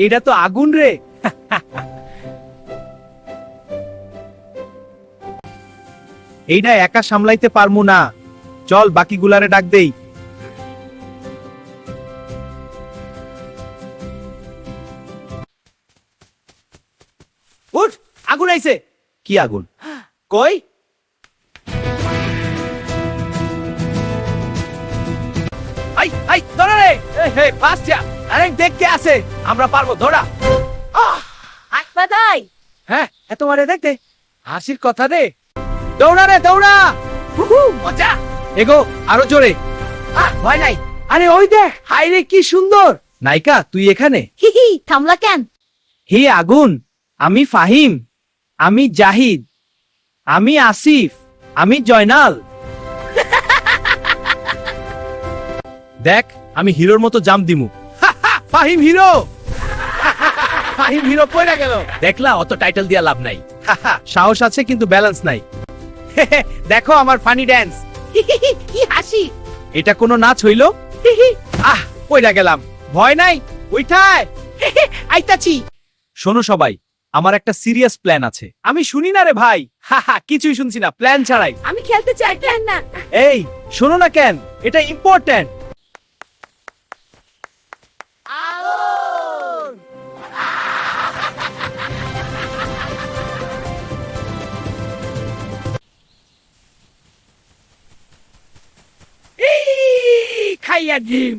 এটা তো আগুন রে। এইটা একা সামলাইতে পারমু না, চল বাকিগুলারে ডাক দেই। উঠ, আগুন আইছে। কি আগুন? কই? আই আই ধরে রে। হে ফাস্ট যা, আরে দেখ কে আছে। আমরা পারবো, ধরা। হাসপাতাল। হ্যাঁ, এত মারে দেখতে হাসির কথা রে। দৌড়া রে দৌড়া। মজা। এগো আরো জোরে। ভয় নাই। আরে ওই দেখ, হাই রে কি সুন্দর। নায়িকা তুই এখানে? হিহি, থামলা কেন? হে আগুন, আমি ফাহিম, আমি জাহিদ, আমি আসিফ, আমি জয়নাল। দেখ আমি হিরোর মতো জাম দিমু। ফাহিম হিরো। ফাহিম হিরো কইরা গেল। দেখলা, অত টাইটেল দিয়া লাভ নাই। সাহস আছে কিন্তু ব্যালেন্স নাই। দেখো আমার ফানি ড্যান্স। হিহিহি, কি হাসি। এটা কোনো নাচ হইল? আহ, কইরা গেলাম। ভয় নাই, ওইটায় আইতাছি। শোনো সবাই, আমার একটা সিরিয়াস প্ল্যান আছে। আমি শুনি না রে ভাই। কিছুই শুনছি না, প্ল্যান ছাড়াই। আমি খেলতে চাই প্ল্যান না। এই শোনো না কেন, এটা ইম্পর্টেন্ট। খাইয়া ডিম।